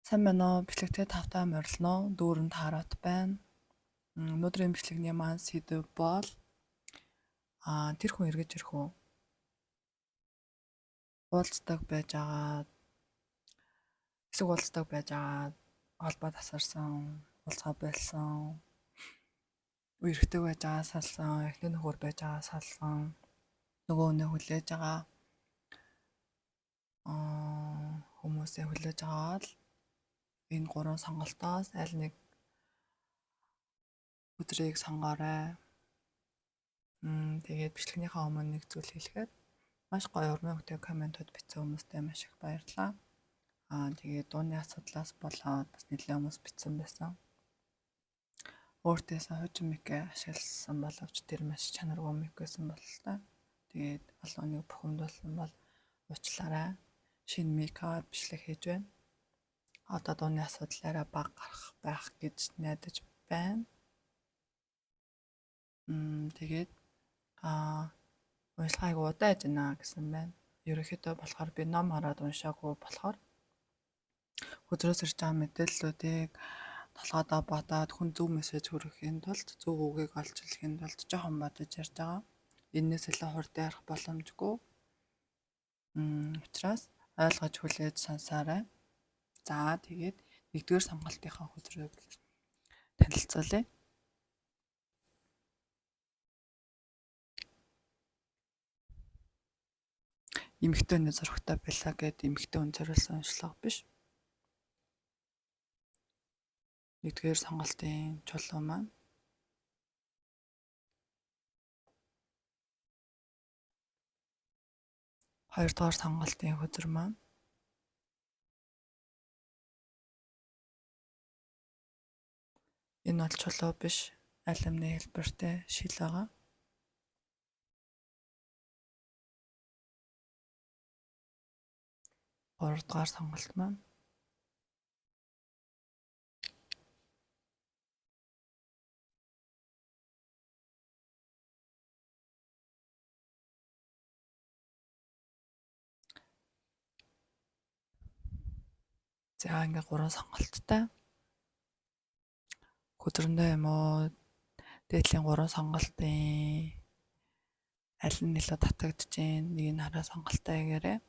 Сайн байна уу? Бичлэгтэй тавтаа морилно. Дүүрэн таарат байна. Өнөөдрийн бичлэгний маань сэдв бол тэр хүн эргэж ирэх үү? Уулздаг байж байгаа эсвэл уулздаг байж байгаа холбоо тасарсан, уулзгаа болсон, үерхдэг байж байгаа салсан, эхнэр нөхөр байж байгаа салсан, нөгөө өнөө хүлээж байгаа хүмүүсээ хүлээж байгаа л энэ гурван сонголтоос аль нэг өдрийг сонгоорой. Тэгээд бичлэгнийхээ өмнө нэг зүйл хэлэхэд маш гоё урмын хөтэй комментууд бичсэн хүмүүстээ маш их баярлалаа. Тэгээд дууны асуудлаас болоод бас нэлээд хүмүүс бичсэн байсан. Өөртөөсөө хожим микээ ашигласан боловч тэр маш чанаргүй мик байсан бололтой. Тэгээд алууныг бухимдуулсан бол уучлаарай. Шинэ мик аваад бичлэг хийж байна. Одоо дууны асуудлаараа баг гарах байх гэж найдаж байна. Тэгээд уншлагыг удаа хийж байна гэсэн байна. Ерөнхийдөө болохоор би ном хараад уншаагүй болохоор өдрөөс ирж байгаа мэдээллүүдийг толгойдоо бодоод хүн зөв мессеж хүргэхийн тулд зөв үгийг олж хэлэхийн тулд жоохон бодож ярьж байгаа. Энээс илүү хурдан ярих боломжгүй. Учраас ойлгож хүлээж сонсоорой. За тэгээд нэгдүгээр сонголтынхаа хөзрийг танилцуулъя. Эмэгтэй хүний зурагтай байлаа гэд эмэгтэй хүн зориулсан уншлага биш. Нэгдүгээр сонголтын чулуу маань хоёрдугаар сонголтын хөзөр маань энэ бол чулуу биш, аль амны хэлбэртэй шил байгаа. Гуравдугаар сонголт маань за ингээ 3 сонголттой. Хөзөрөндөө юм уу дээдлийн 3 сонголтын аль нь илүү татагдж байна? Нэг нь хараа сонголттой гээрээ.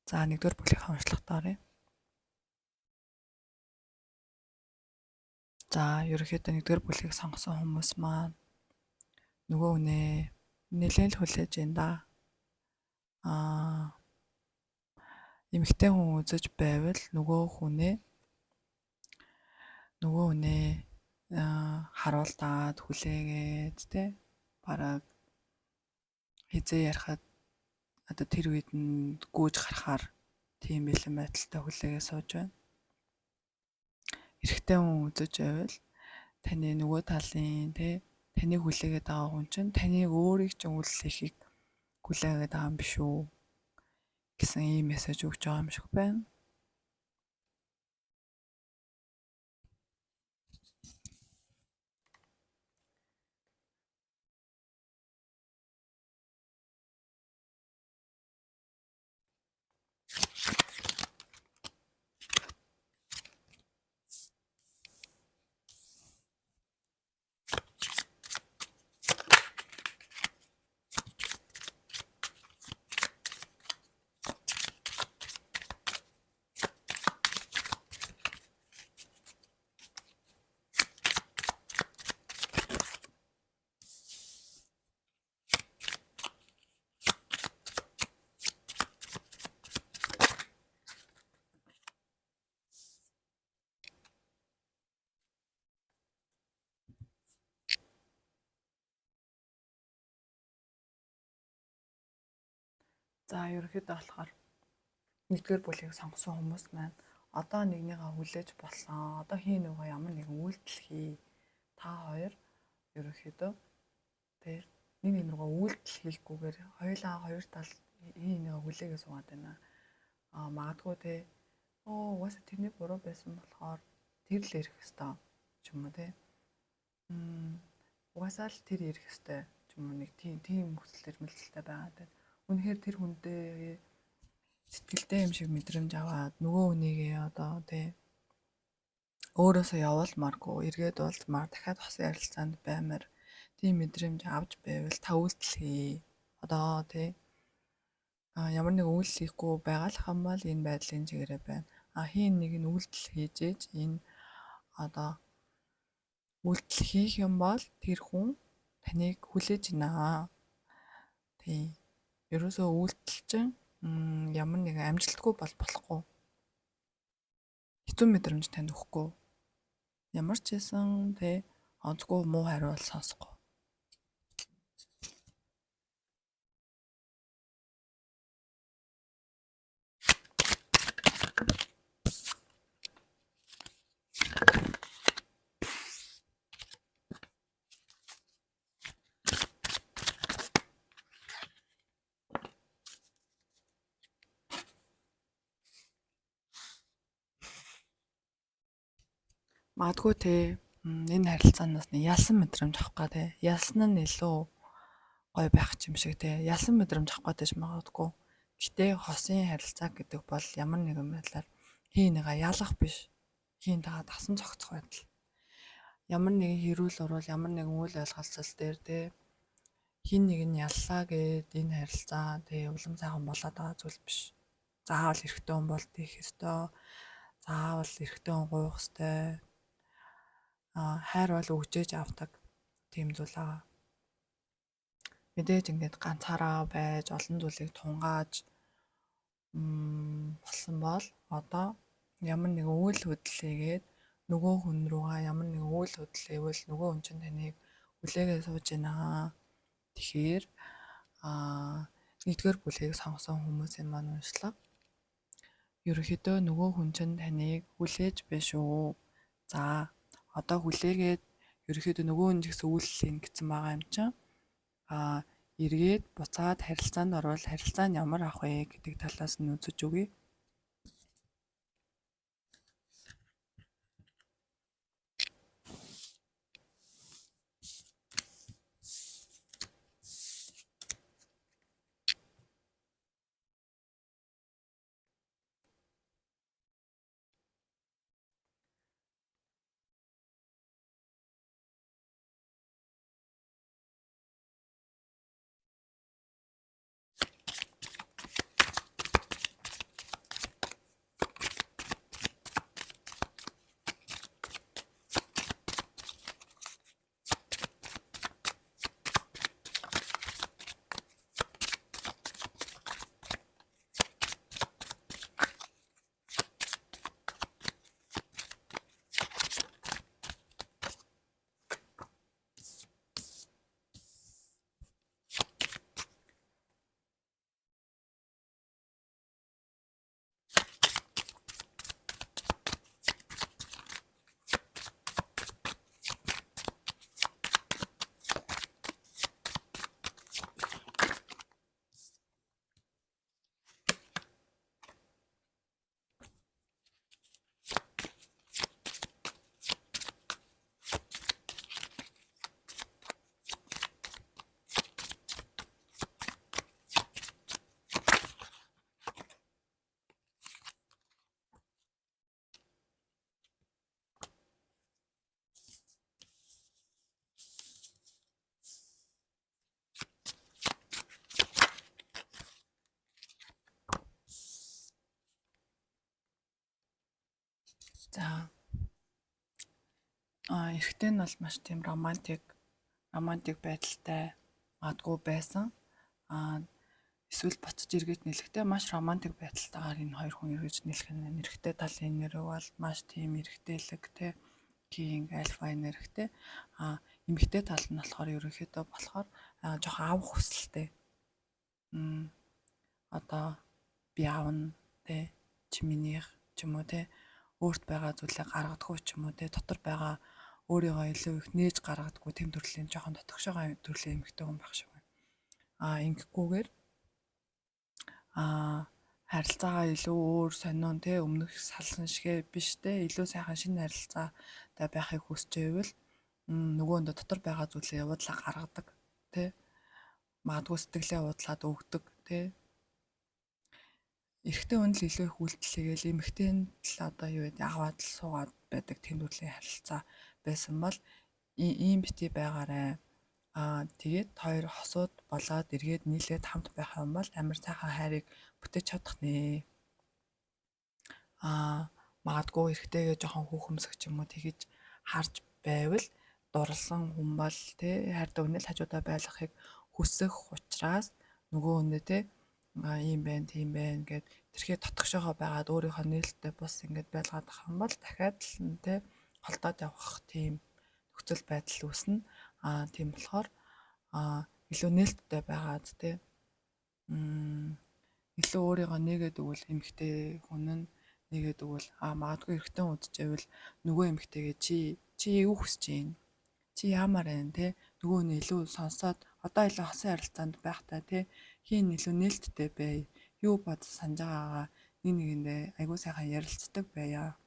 За нэгдүгээр бүлгийн уншлагатаа оръё. За ерөнхийдөө нэгдүгээр бүлгийг сонгосон хүмүүс маань нөгөө үнэ нэлээд л хүлээж байна да. Эмэгтэй хүн үзэж байвал нөгөө хүнээ харуулдаад хүлээгээд тэ бараг хизээ ярихад одоо тэр үед нь гүйж гарахаар тийм бэлэн байдалтай хүлээгээ сууж байна. Эрэгтэй хүн үзэж байвал таны нөгөө талын таны хүлээгээд байгаа хүн чинь таныг өөрийг чинь үллэхийг хүлээгээд байгаа юм биш үү гэсэн ийм мессеж өгч байгаа юм шиг байна. За ерөнхийдөө болохоор нэгдүгээр бүлгийг сонгосон хүмүүс маань одоо нэгнийгээ хүлээж болсон. Одоо хин нөгөө ямар нэгэн үйлдэл хий. Та хоёр ерөнхийдөө нэг нэгнийгээ үйлдэл хийхгүйгээр хоёулаа хоёр тал хин нэгэ хүлээгээ суугаад байна. Магадгүй Угаасаа тэрний буруу байсан болохоор тэр л ирэх ёстой ч юм уу те. Угаасаа л тэр ирэх ёстой ч юм уу, нэг тийм хүсэл эрмэлзэлтэй байгаад байна. Үнэхээр тэр хүнтэй сэтгэлтэй юм шиг мэдрэмж аваад нөгөө хүнийгээ одоо те өөрөөсөө явуулмааргүй, эргээд уулзмаар, дахиад хосын ярилцаанд баймаар тийм мэдрэмж авч байвал та үйлдэл хий. Одоо тий ямар нэг үйлдэл хийхгүй байгаа л хамбал энэ байдлын чигээрээ байна. Хийн нэг нь үйлдэл хийж ээж энэ одоо үйлдэл хийх юм бол тэр хүн таныг хүлээж байна. Тий. Ерөөсөө үйлдэл чинь ямар нэгэн амжилтгүй болохгүй. Хэцүү мэдрэмж танд өгөхгүй. Ямар ч байсан тий онцгүй муу хариу бол сонсохгүй. Магадгүй те энэ харилцаанаас нь ялсан мэдрэмж авах гад те. Ялсан нь илүү гоё байх юм шиг те. Ялсан мэдрэмж авах гэдэг ч магадгүй. Гэтэ хосын харилцаа гэдэг бол ямар нэгэн байдлаар хийнэгээ ялах биш. Хийн тагаад асан цогцох байдал. Ямар нэгэн хэрүүл урвал ямар нэгэн үйл ойлголцол дээр те хин нэг нь яллаа гэд энэ харилцаа те улам сайхан болоод байгаа зүйл биш. Заавал эрэгтэй хүн бол тийх ёстой. Заавал эрэгтэй хүн гуйх ёстой. Хайр бол өгчээж авдаг тийм зүйл байгаа. Мэдээж ингээд ганцаараа байж олон зүйлийг тунгааж болсон бол одоо ямар нэгэн үйл хөдлөл хийгээд нөгөө хүн рүүгээ ямар нэгэн үйл хөдлөл хийвэл нөгөө хүн чинь таныг хүлээгээ сууж байна. Тэгэхээр нэгдүгээр бүлгийг сонгосон хүмүүсийн маань уншлага. Ерөнхийдөө нөгөө хүн чинь таныг хүлээж биш үү? За одоо хүлээгээд ерөнхийдөө нөгөө хүн гэсэн үйлдэл хийн гэсэн байгаа юм чинь эргээд буцаад харилцаанд орвол харилцаа нь ямар ах вэ гэдэг талаас нь үзэж үгэй. За эрэгтэй нь бол маш тийм романтик байдалтай магадгүй байсан. Эсвэл буцаж эргэж нэлэхдээ маш романтик байдалтайгаар энэ хоёр хүн эргэж нэлэх нь эрэгтэй талын нэр бол маш тийм эрэгтэйлэг те кинг альфа энергтэй. Эмэгтэй тал нь болохоор ерөнхийдөө болохоор жоохон авах хүсэлтэй. Одоо би аавна те чи минийх ч юм уу те өөрт байгаа зүйлээ гаргадаггүй ч юм уу те дотор байгаа өөрийгөө илүү их нээж гаргадаггүй тэм төрлийн жоохон дотгошойгоо төрлийн эмэгтэй хүн байх шиг байна. Ингэхгүйгээр харилцаагаа илүү өөр сонион те өмнөх салсан шигэ биш те илүү сайхан шинэ харилцаатай байхыг хүсэж байвал нөгөөндөө дотор байгаа зүйлээ явуудлаа гаргадаг те магадгүй сэтгэлээ уудлаад өгдөг те эрэгтэй хүн л илүү их үйлдэл хийгээл эмэгтэйн л одоо юу гэдэг аваад л суугаад байдаг тэмдэглэлийн харилцаа байсан бол ийм бити байгаарай. Тэгээд хоёр хосууд болоод эргээд нийлээд хамт байх юм бол амар сайхан хайрыг бүтээж чадах нэ. Магадгүй эрэгтэйгээ жоохон хүүхэмсэх ч юм уу тэгэж харж байвал дурлсан хүн бол тэ хайртай хүнэл хажуудаа байлгахыг хүсэх учраас нөгөө хүнээ тэ ийм байна, тийм байна гэд тэрхээ тотгошоогоо байгаад өөрийнхөө нээлттэй бус ингэж байлгаад ах юм бол дахиад л тэ холдоод явах тийм нөхцөл байдал үүснэ. Тийм болохоор илүү нээлттэй байгаад тэ илүү өөрийгөө нээгээд өгвөл эмэгтэй хүн нь нэгээд өгвөл магадгүй эрэгтэй удажээвэл нөгөө эмэгтэйгээ чи юу хүсэж байна? Чи яамаар байна те? Нөгөө нь илүү сонсоод одоо илүү хосын харилцаанд байхтай те хийн илүү нээлттэй бай. Юу бод санаж байгаагаа нэгэндээ айгуу сайхан ярилцдаг байя.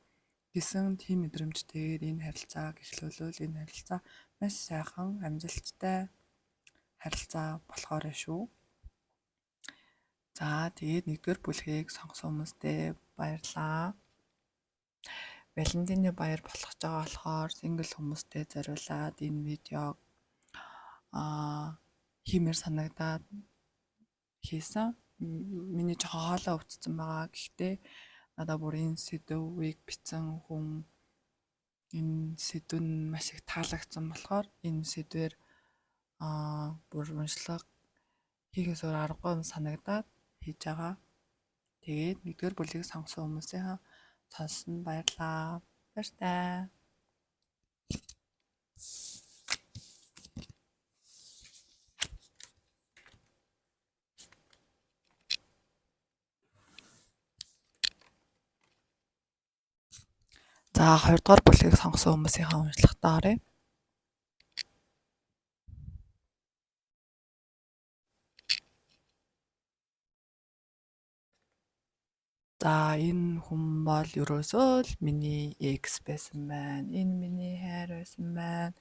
Гэсэн тийм мэдрэмжтэйгээр энэ харилцааг эхлүүлвэл энэ харилцаа маш сайхан амжилттай харилцаа болохоор шүү. За тэгээд нэгдүгээр бүлгийг сонгосон хүмүүстээ баярлалаа. Валентины баяр болох гэж байгаа болохоор single хүмүүстээ зориулаад энэ видеог хиймээр санагдаад хийсэн. Миний жоохон хоолой өвдсөн байгаа. Гэхдээ надад бүр энэ сэдвийг бичсэн хүн энэ сэдв нь маш их таалагдсан болохоор энэ сэдвэр бүр уншлага хийхээс өөр аргагүй санагдаад хийж байгаа. Тэгээд нэгдүгээр бүлгийг сонгосон хүмүүсийн сонссон баярлалаа. Баяртай. За 2 дугаар бүлгийг сонгосон хүмүүсийн уншлагатаа оръё. За энэ хүн бол ерөөсөө л миний экс байсан байна. Энэ миний хайр байсан байна.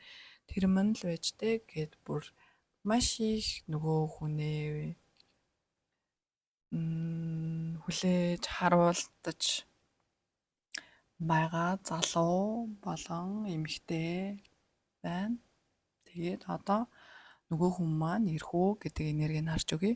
Тэр мань л байжтэй гэд бүр маш их нөгөө хүнээ хүлээж харуулдаж байгаа залуу болон эмэгтэй байна. Тэгээд одоо нөгөө хүн маань ирэх үү гэдэг энергийг харж өгье.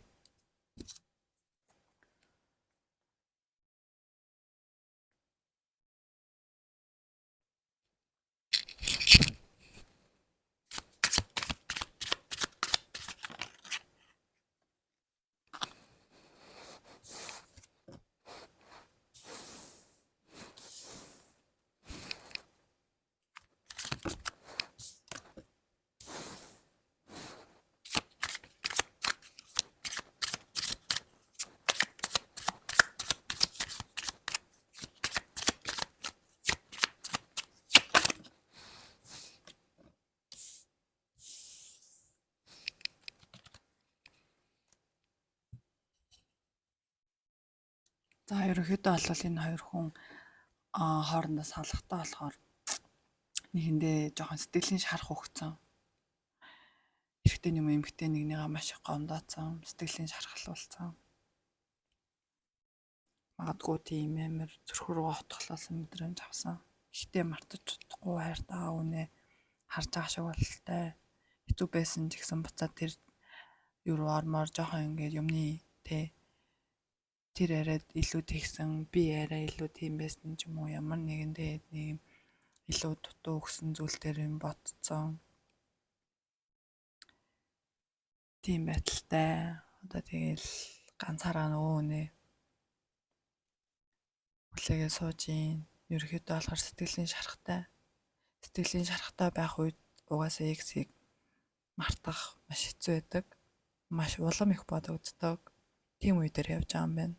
За ерөнхийдөө бол энэ хоёр хүн хоорондоо салхтай болохоор нэгэндээ жоохон сэтгэлийн шарах өгцөн. Эрэгтэй юм эмэгтэй нэгнийгээ маш их гомдооцсон, сэтгэлийн шархлуулсан. Магадгүй тийм амар зүрх рүү отголоосон мэдрэмж авсан. Ихтэй мартаж чадахгүй хайртаа үнэ харж байгаа шиг бололтой. Хэцүү байсан ч гэсэн буцаад тэр юу руу ормоор жоохон ингээд юмны тэр яриад илүү тэгсэн, би яриа илүү тийм байсан ч юм уу ямар нэгэндээ нэг илүү дутуу өгсөн зүйлтэр юм ботцсон. Тийм байдалтай. Одоо тэгэл ганцаараа нөгөө нэ хүлээгээ сууж ийн. Ерөнхийдөө болохоор сэтгэлийн шарахтай. Сэтгэлийн шарахтай байх үед угаасаа эксийг мартах маш хэцүү байдаг. Маш улам их бодогддог. Тийм үе дээр явж байгаа юм байна.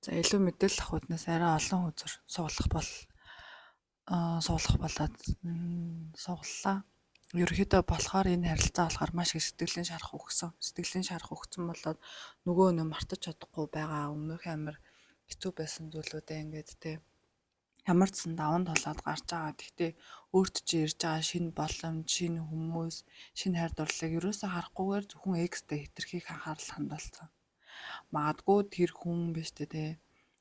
За илүү мэдээлэл авах үднээс арай олон үзэр суулгах болоод сууллаа. Ерөнхийдөө болохоор энэ харилцаа болохоор маш их сэтгэлийн шарах өгсөн. Сэтгэлийн шарах өгсөн болоод нөгөө нь мартаж чадахгүй байгаа өмнөх амар хэцүү байсан зүйлүүдээ ингээд те ямар ч сан даван толоод гарч байгаа. Гэхдээ өөрт чи ирж байгаа шинэ боломж, шинэ хүмүүс, шинэ хайр дурлалыг ерөөсөө харахгүйгээр зөвхөн экстэй хэтэрхийх анхаарал хандуулсан. Магадгүй тэр хүн биш те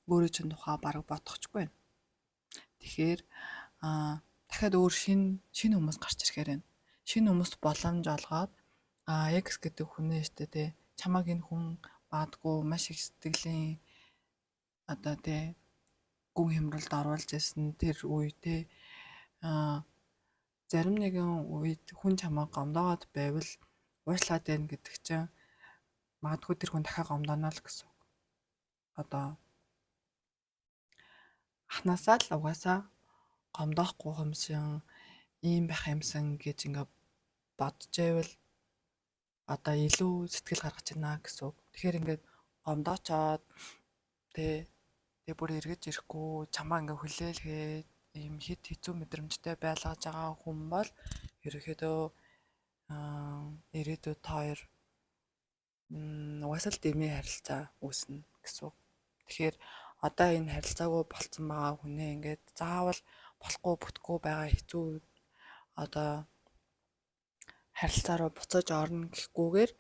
өөрөө чинь тухай бараг бодохгүй байна. Тэгэхээр дахиад өөр шинэ хүмүүс гарч ирэхээр байна. Шинэ хүмүүст боломж олгоод X гэдэг хүнээ штэ те чамаг энэ хүн магадгүй маш их сэтгэлийн одоо те гүн хямралд оруулж ирсэн тэр үе те зарим нэгэн үед хүн чамайг гомдоод байвал уушлаад байна гэдэг чинь магадгүй тэр хүн дахиад гомдоно л гэсэн үг. Одоо анханасаа л угаасаа гомдоохгүй юмшин ийм байх юмсан гэж ингээ бодож байвал одоо илүү сэтгэл гаргаж байна гэсэн үг. Тэгэхээр ингээд гомдоочоод тэгээ бүр эргэж ирэхгүй чамаа ингээ хүлээлгээд ийм хит хэцүү мэдрэмжтэй байлгаж байгаа хүн бол ерөөхдөө ирээдүйд та хоёр угаасаа л дэмий харилцаа үүснэ гэсэн үг. Тэгэхээр одоо энэ харилцаагүй болцсон байгаа хүнээ ингээд заавал болохгүй бүтггүй байгаа хэцүү одоо харилцаа руу буцаж орно гэхгүйгээр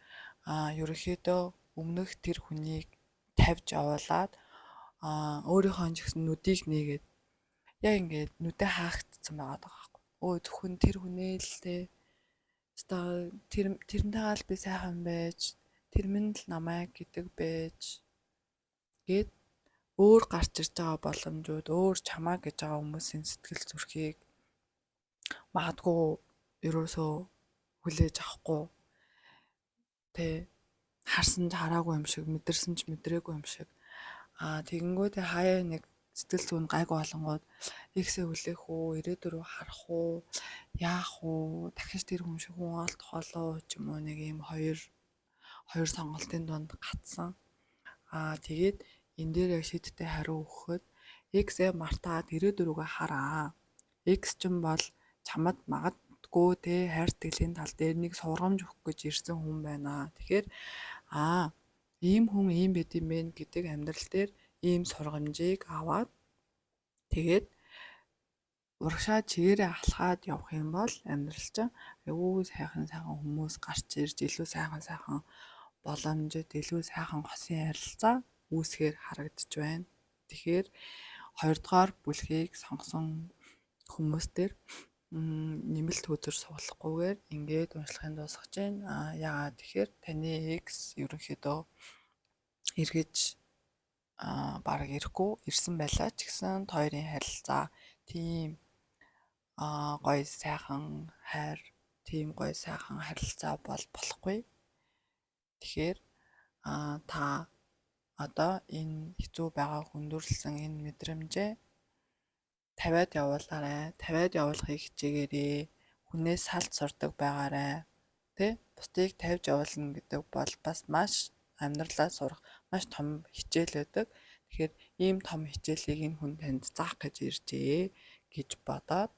ерөнхийдөө өмнөх тэр хүнийг тавьж явуулаад өөрийнхөө ч гэсэн нүдийг нээгээд яг ингээд нүдэ хаагдсан байгаа байхгүй. Өө зөвхөн тэр хүнээ л те одоо тэрнтэйгээ л би сайхан байж тэр минь л намайг гэдэг байж гээд өөр гарч ирж байгаа боломжууд өөр чамаа гэж байгаа хүмүүсийн сэтгэл зүрхийг магадгүй ерөөсөө хүлээж авахгүй тэ харсан ч хараагүй юм шиг мэдэрсэн ч мэдрээгүй юм шиг тэгэнгүүт хаяа нэг сэтгэл зүйн гайгүй болонгууд ихсээ хүлээх үү ирээдүг рүү харах уу яах уу дахиж тэр хүн шиг хүн олдох болоо ч юм уу нэг ийм хоёр сонголтын донд гатсан тэгээд энэ дээр яг шийдтэй хариу өгөхөд X-ээ мартаад ирээдүг рүүгээ хараа. X ч юм бол чамд магадгүй те хайр сэтгэлийн тал дээр нэг сургамж өгөх гэж ирсэн хүн байна. Тэгэхээр ийм хүн ийм байд юм бэ гэдэг амьдрал дээр ийм сургамжийг аваад тэгээд урагшаа чигээрээ алхаад явах юм бол амьдрал чинь айгүй сайхан хүмүүс гарч ирж илүү сайхан боломжит илүү сайхан хосын харилцаа үүсгээр харагдаж байна. Тэгэхээр хоёрдугаар бүлгийг сонгосон хүмүүс дээр нэмэлт үзэр суулгахгүйгээр ингээд уншлахын дуусгаж байна. Яагаад тэгэхээр таны X ерөнхийдөө эргэж бараг ирэхгүй ирсэн байлаа ч гэсэн хоёрын харилцаа тийм гоё сайхан хайр тийм гоё сайхан харилцаа болохгүй. Тэгэхээр та одоо энэ хэцүү байгаа хүндрэлсэн энэ мэдрэмжээ тавиад явуулаарай. Тавиад явуулахыг хичээгээрэй. Хүнээс салж сурдаг байгаарай. Тэ? Бусдыг тавьж явуулна гэдэг бол бас маш амьдралаа сурах маш том хичээл байдаг. Тэгэхээр ийм том хичээлийг энэ хүн танд заах гэж иржээ гэж бодоод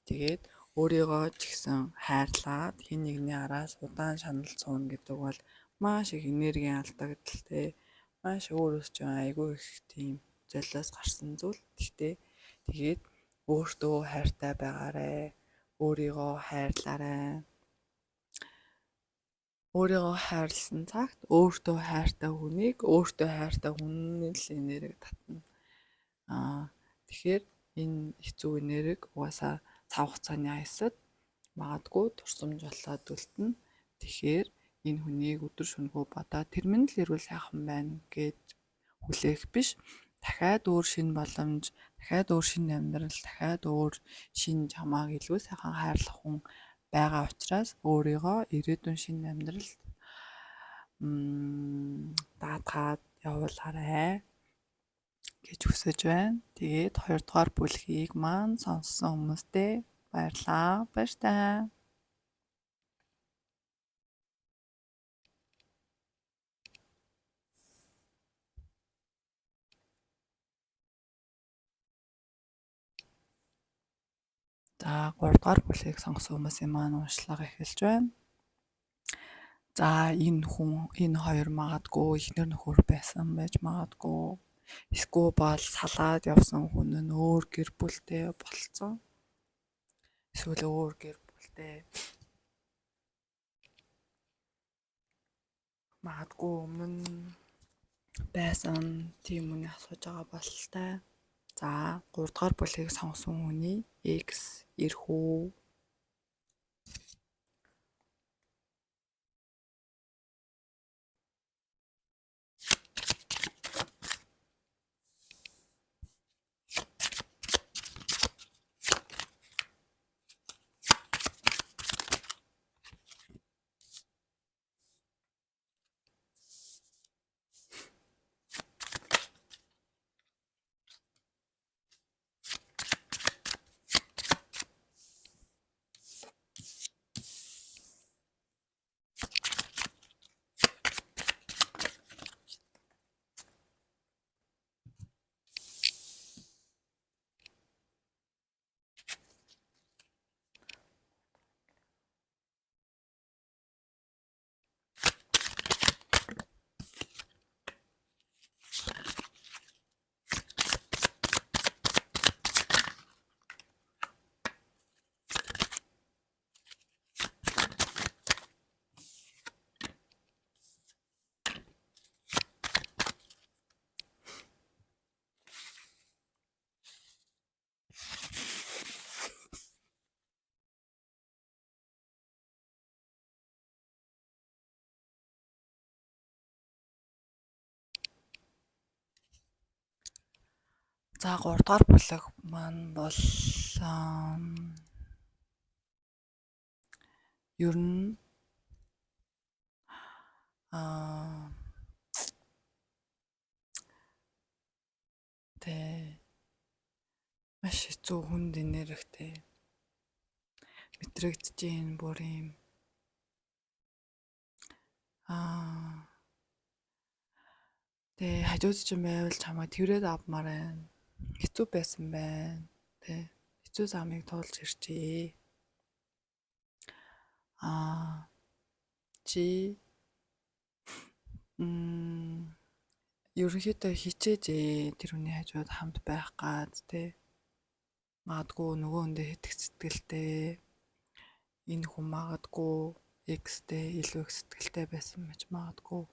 тэгээд өөрийгөө ч гэсэн хайрлаад хин нэгний араас удаан шанал цууна гэдэг бол маш их энерги алдагдaltaй те маш өөрөөс ч айгүй их тийм золиос гарсан зүйл. Гэхдээ тэгээд өөртөө хайртай байгаарай. Өөрийгөө хайрлаарай. Өөрийгөө хайрлсан цагт өөртөө хайртай хүнийг өөртөө хайртай хүнний л энерги татна. Тэгэхээр энэ хэцүү энерги угаасаа цав хугацааны аясад магадгүй турсамж болоод үлдэнэ. Тэгэхээр энэ хүнийг өдөр шөнөгүй бодоод тэр минь л эрүүл сайхан байна гэж хүлээх биш. Дахиад өөр шинэ боломж, дахиад өөр шинэ амьдрал, дахиад өөр шинэ чамааг илүү сайхан хайрлах хүн байгаа учраас өөрийгөө ирээдүйн шинэ амьдралд даатгаад явуулаарай гэж хүсэж байна. Тэгээд хоёрдугаар бүлгийг маань сонссон хүмүүстээ баярлалаа. Баяртай. За 3 дугаар бүлгийг сонгосон хүмүүсийн маань уншлага эхэлж байна. За энэ хоёр магадгүй эхнэр нөхөр байсан байж магадгүй. Эсвэл бол салаад явсан хүн нь өөр гэр бүлтэй болцсон. Эсвэл өөр гэр бүлтэй магадгүй өмнө байсан тийм үний асууж байгаа бололтой. За 3 дугаар бүлгийг сонгосон хүний X ирэх үү? За 3 дугаар бүлэг маань бол ер нь маш хэцүү хүнд инээрхтэй мэдрэгдэж юм бүр юм хажууд ч юм байвал чамайг тэрээд авмаар байна. Хэцүү байсан байна. Хэцүү замыг туулж ирчээ. Чи ерөнхийдөө хичээжээ тэр хүний хажууд хамт байх гад магадгүй нөгөө хүндээ хэтг сэтгэлтэй энэ хүн магадгүй X-тэй илүү их сэтгэлтэй байсан байж магадгүй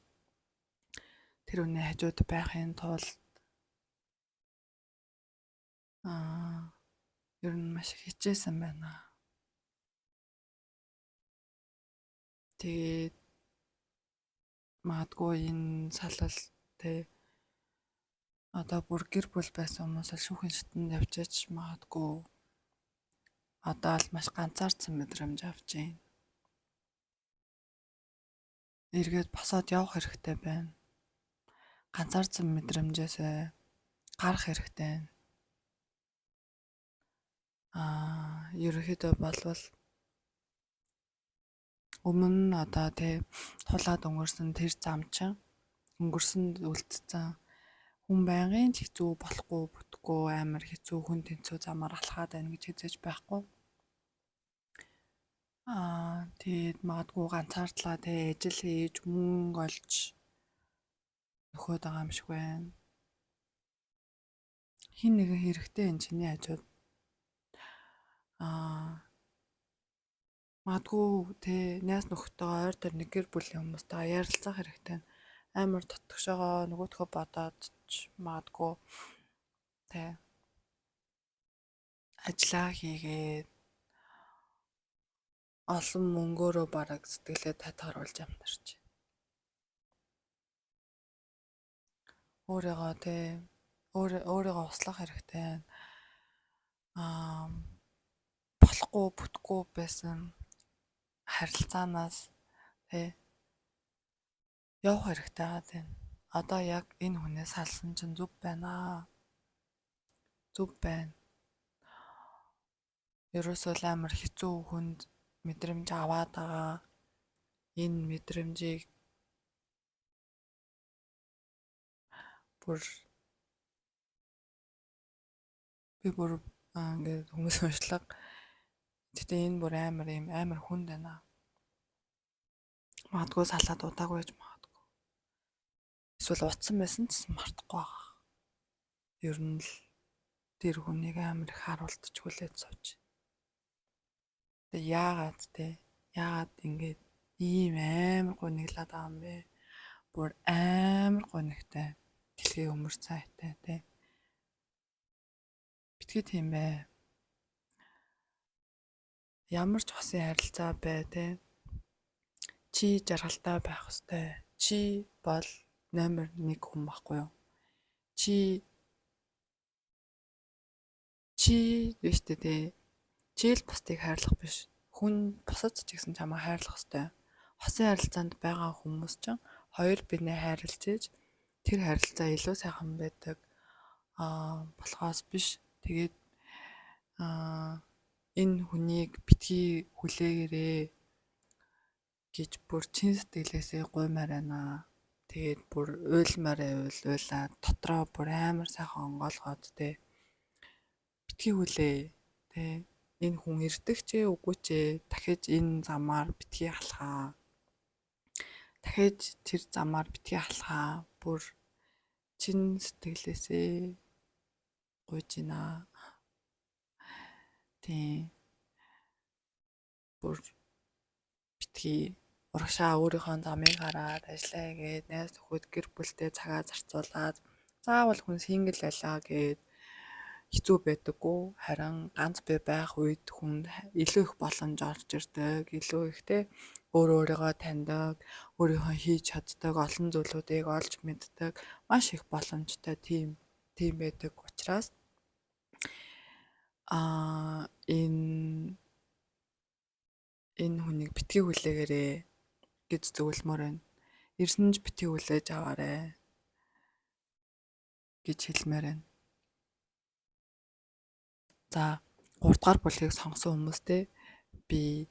тэр хүний хажууд байхын тулд ер нь маш хичээсэн байна. Тэгээд магадгүй энэ салал одоо бүр гэр бүл байсан хүмүүс шүүхийн шатанд явжаач магадгүй одоо л маш ганцаардсан мэдрэмж авч байна. Эргээд босоод явах хэрэгтэй байна. Ганцаардсан мэдрэмжээсээ гарах хэрэгтэй байна. Ерөнхийдөө болвол өмнө одоо тулаад өнгөрсөн тэр зам чинь өнгөрсөнд үлдсэн хүн байнгын хэцүү болохгүй бүтггүй амар хэцүү хүн тэнцүү замаар алхаад байна гэж хэлж байхгүй. Тэгээд магадгүй ганцаардлаа ажил хийж мөнгө олж нөхөд байгаа юм шиг байна. Хин нэгэн хэрэгтэй энэ чиний хажууд магадгүй найз нөхдөйгөө ойр дээр нэг гэр бүлийн хүмүүстэйгээ ярилцах хэрэгтэй. Амар дотгошоогоо нөгөөдхөө бодоод магадгүй ажиллаа хийгээд олон мөнгөөрөө бараг сэтгэлээ татгаруулж амьдарч байна. Өөрийгөө услах хэрэгтэй. Болохгүй бүтггүй байсан харилцаанаас явах хэрэгтэй байна. Одоо яг энэ хүнээс салсан чинь зүв байна. Зүв байна. Ерөөсөө амар хэцүү хүнд мэдрэмж аваад байгаа. Энэ мэдрэмжийг би бүр ингээд хүмүүс уншлага Гэтэ энэ бүр амар хүнд байна. Магадгүй салаад удаагүй гэж магадгүй. Эсвэл утсан байсан ч мартахгүй байгаа. Ер нь л тэр хүнийг амар их харуултч хүлээж сууж. Тэгээ яагаад ингэж ийм амар гониглаад байгаа юм бэ? Бүр амар гонигтай. Дэлхий өмөр цайтай тий. Битгий тийм бай. Ямар ч хосын харилцаа бай тий. Чи жаргалтай байх ёстой. Чи бол номер 1 хүн байхгүй юу? Чи биш тий. Чи л бусдыг хайрлах биш. Хүн бусад ч гэсэн чамайг хайрлах ёстой. Хосын харилцаанд байгаа хүмүүс ч хоёр бинээ хайрлаж ийж тэр харилцаа илүү сайхан байдаг болохоос биш. Тэгээд энэ хүнийг битгий хүлээгээрээ гэж бүр чин сэтгэлээсээ гуймаар байна. Тэгээд бүр уйлаад дотроо бүр амар сайхан онгоолгоод тэ битгий хүлээ. Тэ энэ хүн ирдэг ч үгүй ч дахиж энэ замаар битгий алхаа. Дахиж тэр замаар битгий алхаа. Бүр чин сэтгэлээсээ гуйж байна. Тийм. Бүр битгий урагшаа өөрийнхөө замыг хараад ажиллая гээд найз нөхөд гэр бүлтэй цагаа зарцуулаад заавал хүн сингл байлаа гээд хэцүү байдаггүй. Харин ганц бай байх үед хүнд илүү их боломж орж ирдэг. Илүү их те өөрийгөө таньдаг, өөрийнхөө хийж чаддаг олон зүйлүүдийг олж мэддэг маш их боломжтой тийм байдаг учраас энэ хүнийг битгий хүлээгээрээ гэж зөвлөмөр байна. Ирсэн ч битгий хүлээж аваарэ гэж хэлмээр байна. За 3 дугаар бүлгийг сонгосон хүмүүстэй би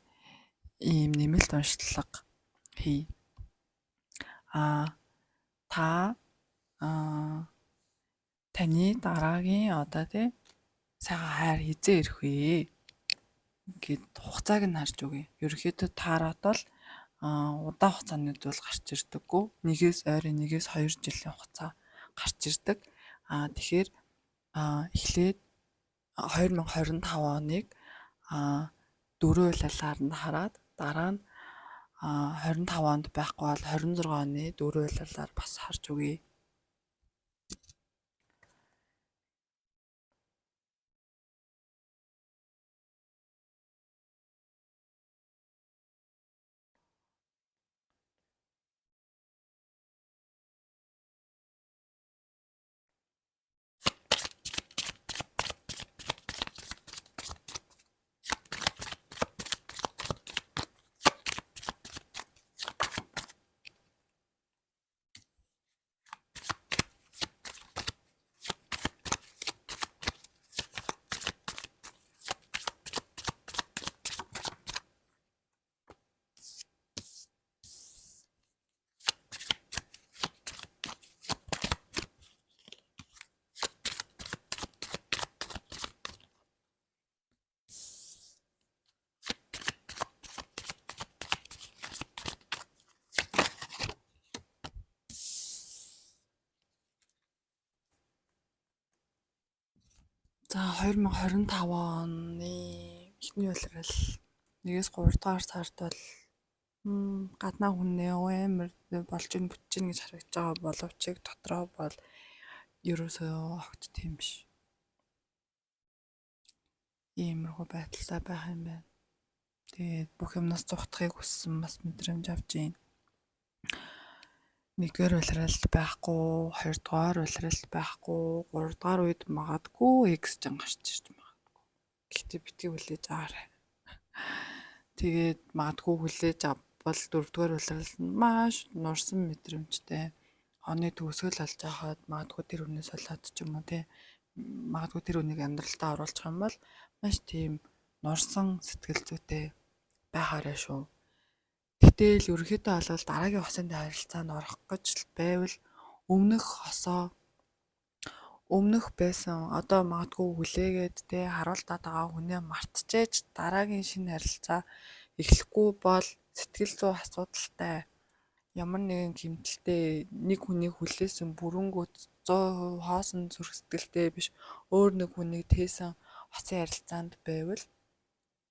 ийм нэмэлт уншлага хий. Таны дараагийн одоо тий сайхан хайр хизээ ирэх вэ гэд хугацааг нь харж өгье. Ерөнхийдөө таараад бол удаан хугацааны зүйл гарч ирдэггүй. Ойрын 1-2 жилийн хугацаа гарч ирдэг. Тэгэхээр эхлээд 2025 оныг 4 улирлаар нь хараад дараа нь 25 онд байхгүй бол 26 оны 4 улирлаар бас харж өгье. За 2025 оны эхний улирал 1-3 дугаар сард бол гаднаа хүнээ амар болж ин бүтэж ин гэж харагдаж байгаа боловч дотроо бол ерөөсөө огт тийм биш. Иймэрхүү байдалтай байх юм байна. Тэгээд бүх юмнаас зугтахыг хүссэн бас мэдрэмж авч байна. 1-р улиралд байхгүй, 2-р улиралд байхгүй, 3-р үед магадгүй X жин гарч ирж магадгүй. Гэхдээ битгий хүлээж аваарай. Тэгээд магадгүй хүлээж авбал 4-р улиралд маш нурсан мэдрэмжтэй оны төгсгөл олж байхад магадгүй тэр хүнээс болоод ч юм уу те магадгүй тэр хүнийг амьдралтаа оруулах юм бол маш тийм нурсан сэтгэл зүйтэй байхаарай шүү. Гэтэл ерөнхийдөө бол дараагийн хосын харилцаанд орох гэж байвал өмнөх өмнөх байсан одоо магадгүй хүлээгээд те харуултаад байгаа хүнээ мартчихэж дараагийн шинэ харилцаа эхлэхгүй бол сэтгэл зүй асуудалтай ямар нэгэн гэмтэлтэй нэг хүнийг хүлээсэн бүрэнгүүт 100% хоосон зүрх сэтгэлтэй биш өөр нэг хүнийг тээсэн хоцын харилцаанд байвал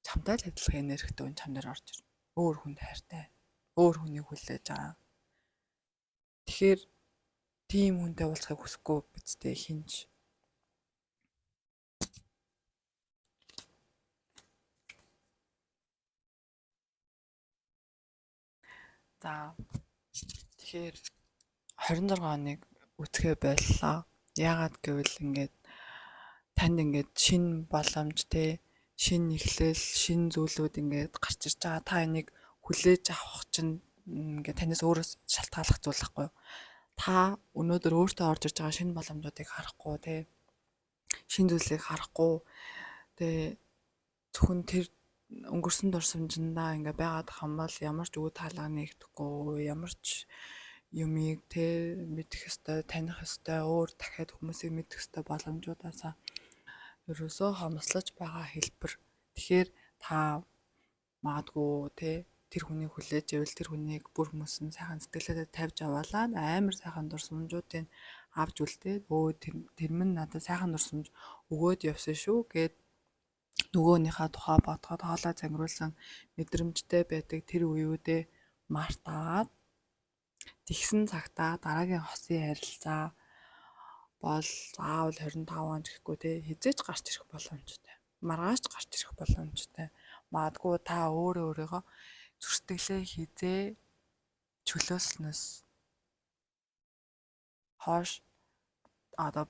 чамтай л адилхан энергитэй хүн чам дээр орж ирнэ. Өөр хүнд хайртай. Өөр хүнийг хүлээж байгаа. Тэгэхээр тийм хүнтэй уулзахыг хүсэхгүй бидтэй хинж. За тэгэхээр 26 оныг үтгэхэ боллоо. Яагаад гэвэл ингээд танд ингээд шин боломж те шин эхлэл шин зүйлүүд ингээд гарч ирж байгаа. Та энийг хүлээж авах чинь ингээд танаас өөрөөс шалтгааллах зүйл байхгүй юу? Та өнөөдөр өөртөө орж ирж байгаа шинэ боломжуудыг харахгүй те шинэ зүйлсийг харахгүй тэгээ зөвхөн тэр өнгөрсөн дурсамжиндаа ингээ байгаад хам бол ямар ч үе таалга нэгдэхгүй ямар ч юмыг те мэдэх ёстой таних ёстой өөр дахиад хүмүүсийг мэдэх ёстой боломжуудаасаа ерөөсөө хомслож байгаа хэлбэр. Тэгэхээр та магадгүй те тэр хүнийг хүлээж ивэл тэр хүнийг бүр хүмүүс нь сайхан сэтгэлээдээ тавьж аваалаа амар сайхан дурсамжуудыг авч үлдээд өө тэр минь надад сайхан дурсамж өгөөд явсан шүү гэд нөгөөнийхөө тухай бодоход хоолой зангируулсан мэдрэмжтэй байдаг тэр үеүдээ мартаад тэгсэн цагтаа дараагийн хосын харилцаа бол заавал 25 он гэхгүй те хизээч гарч ирэх боломжтой. Маргааш гарч ирэх боломжтой. Магадгүй та өөрийгөө зүрстгэлээ хизээ чөлөөснөөс хойш одоо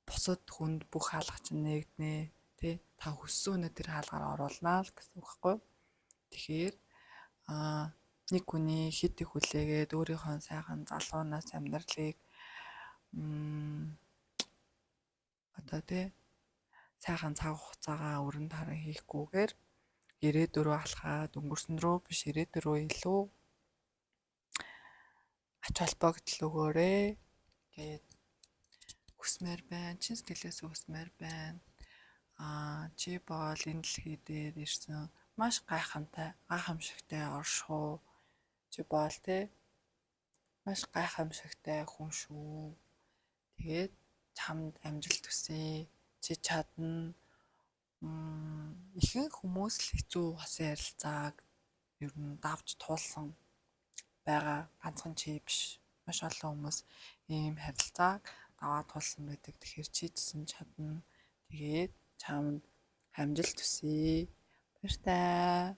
бусад хүнд бүх хаалгач нэгднэ тий та хүссэн өнөө тэр хаалгаар оруулнаа л гэсэн үг байхгүй. Тэгэхээр нэг хүний хит их хүлээгээд өөрийнхөө сайхан залуунаас амьдралыг одоо тий сайхан цаг хугацаагаа өрн таран хийхгүйгээр ирээдүг рүү алхаад өнгөрсөн рүү биш ирээдүг рүү илүү ач холбогдол өгөөрэй гэд хүсмээр байна. Чин сэтгэлээс хүсмээр байна. Чи бол энэ дэлхий дээр ирсэн маш гайхамшигтай оршихуй. Чи бол те маш гайхамшигтай хүн шүү. Тэгээд чамд амжилт хүсье. Чи чадна. Ихэнх хүмүүс л хэцүү хосын харилцааг ер нь давж туулсан байгаа. Ганцхан чи биш. Маш олон хүмүүс ийм харилцааг даваад туулсан байдаг. Тэгэхээр чи гэсэн чадна. Тэгээд чамд амжилт хүсье. Баяртай.